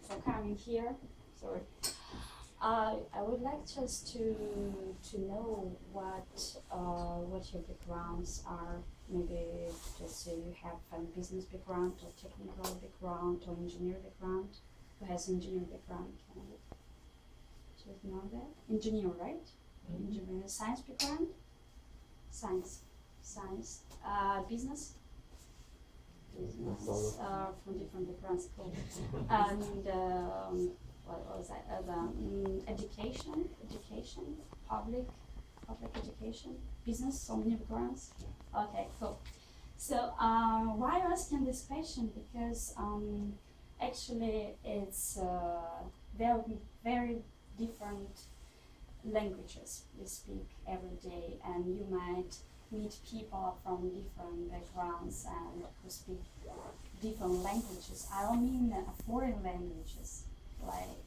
for coming here. Sorry. I would like just to know what your backgrounds are. Maybe just you have a business background or technical background or engineer background. Who has engineer background? Can I just know that? Engineer, right? Mm-hmm. Engineer, science background? Science. Business? Business, from different backgrounds, cool. And what was that? Education, public education, business, so many backgrounds. Okay, cool. So why I'm asking this question? Because actually it's very different languages we speak every day, and you might meet people from different backgrounds and who speak different languages. I don't mean foreign languages, like,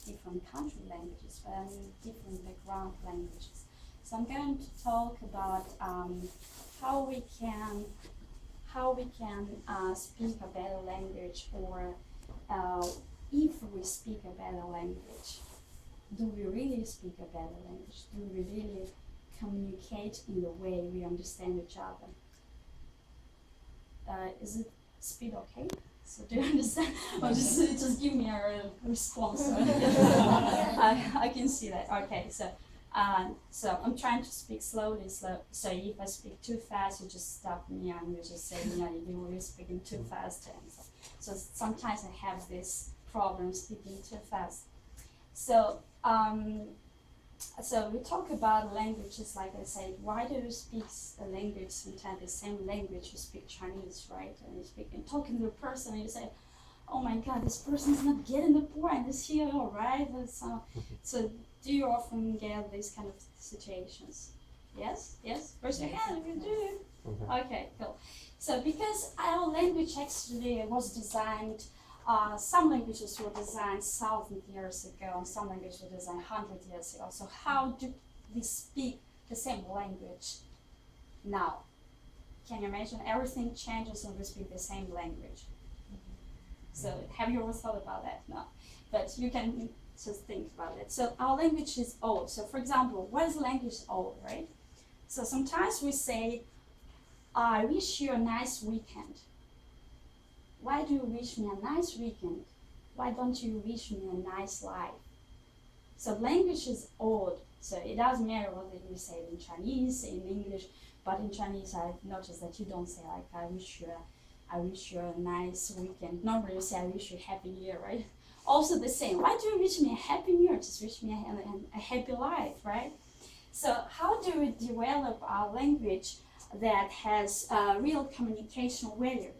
different country languages, but I mean different background languages. So I'm going to talk about how we can speak a better language, or if we speak a better language. Do we really speak a better language? Do we really communicate in the way we understand each other? Is it speed okay? So do you understand? Or just give me a response. I can see that. Okay, so I'm trying to speak slowly. So if I speak too fast, you just stop me and you just say, you're speaking too fast. And so sometimes I have this problem speaking too fast. So we talk about languages, like I said. Why do you speak a language, sometimes the same language? You speak Chinese, right? And talking to a person, and you say, oh my God, this person's not getting the point. Is he all right? So do you often get these kind of situations? Yes? Raise your hand if you do. Okay, cool. So because our language actually was designed, some languages were designed 1,000 years ago, and some languages were designed 100 years ago. So how do we speak the same language now? Can you imagine? Everything changes when we speak the same language. So have you ever thought about that? No. But you can just think about it. So our language is old. So for example, what is language old, right? So sometimes we say, I wish you a nice weekend. Why do you wish me a nice weekend? Why don't you wish me a nice life? So language is old. So it doesn't matter whether you say it in Chinese, in English, but in Chinese I noticed that you don't say like I wish you a nice weekend. Normally you say I wish you a happy new year, right? Also the same. Why do you wish me a happy new year? Just wish me a happy life, right? So how do we develop our language that has real communication value?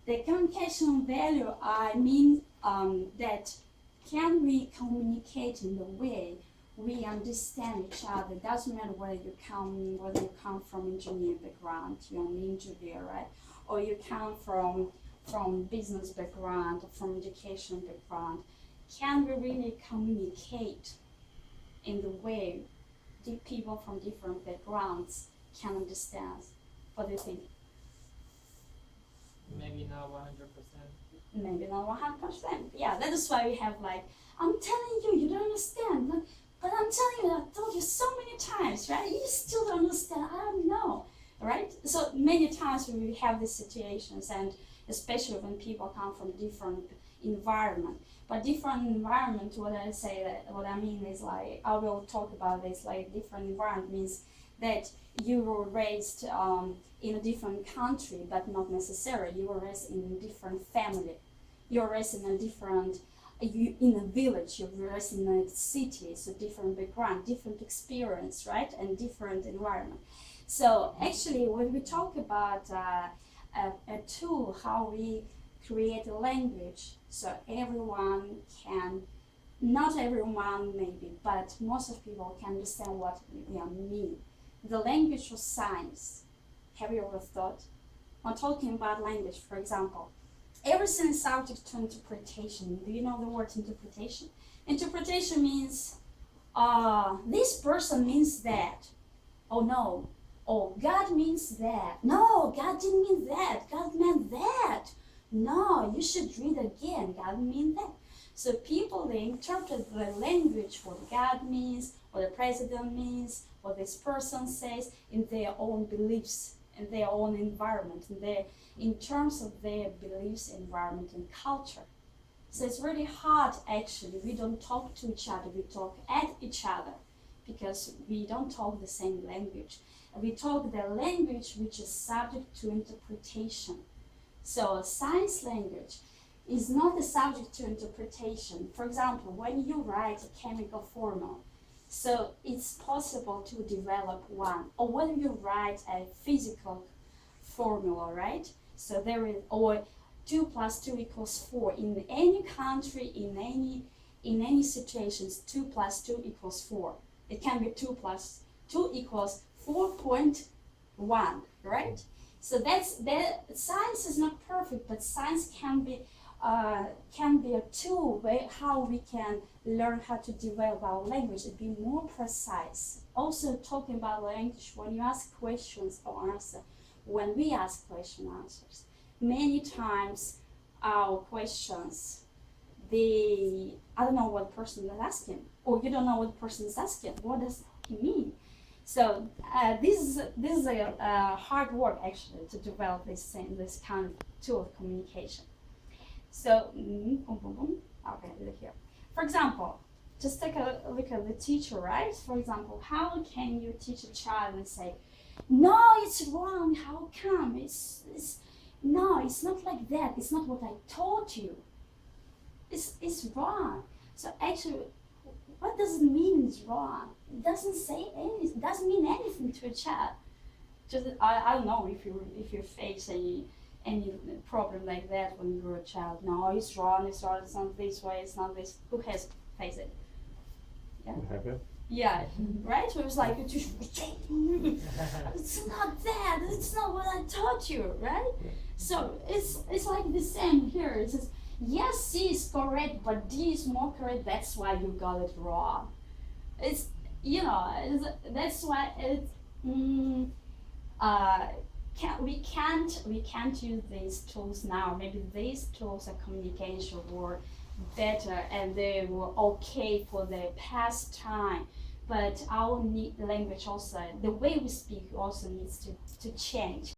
The communication value, I mean that can we communicate in the way we understand each other? It doesn't matter whether you come from engineer background, you're an engineer, right? Or you come from business background, from education background. Can we really communicate in the way the people from different backgrounds can understand? What do you think? Maybe not 100%. Maybe not 100%. Yeah, that is why we have I'm telling you, you don't understand. But I'm telling you, I told you so many times, right? You still don't understand. I don't know, right? So many times we have these situations, and especially when people come from different environment. But different environment, what I mean is I will talk about this, different environment means that you were raised in a different country, but not necessarily. You were raised in a different family. You were raised in a different, in a village. You were raised in a city, so different background, different experience, right? And different environment. So actually, when we talk about a tool, how we create a language, so everyone can, not everyone maybe, but most of people can understand what we mean. The language of science. Have you ever thought? I'm talking about language, for example. Everything is subject to interpretation. Do you know the word interpretation? Interpretation means, this person means that. Oh no. Oh, God means that. No, God didn't mean that. God meant that. No, you should read again. God mean that. So people, they interpret the language, what God means, what the president means, what this person says in their own beliefs, in their own environment, in terms of their beliefs, environment, and culture. So it's really hard actually. We don't talk to each other, we talk at each other because we don't talk the same language. We talk the language which is subject to interpretation. So science language is not a subject to interpretation. For example, when you write a chemical formula, so it's possible to develop one. Or when you write a physical formula, right? So there is, or 2 plus 2 equals 4. In any country, in any situations, 2 plus 2 equals 4. It can be 2 plus 2 equals 4.1, right? So science is not perfect, but science can be a tool way how we can learn how to develop our language and be more precise. Also talking about language, when you ask questions or answer, when we ask question answers, many times our questions, I don't know what the person is asking, or you don't know what the person is asking. What does he mean? So this is a hard work actually to develop this kind of tool of communication. So okay, look here. For example, just take a look at the teacher, right? For example, how can you teach a child and say, no, it's wrong, how come? No, it's not like that, it's not what I taught you. It's wrong. So actually, what does it mean it's wrong? It doesn't say anything, it doesn't mean anything to a child. Just I don't know if you face any problem like that when you were a child. No, it's wrong, it's not this way, it's not this. Who has faced it? Yeah. Yeah, right? It was like, it's not that, it's not what I taught you, right? So it's like the same here. It says, yes, C is correct, but D is more correct, that's why you got it wrong. It's, that's why we can't use these tools now. Maybe these tools of communication were better and they were okay for the past time, but our language also, the way we speak also needs to change.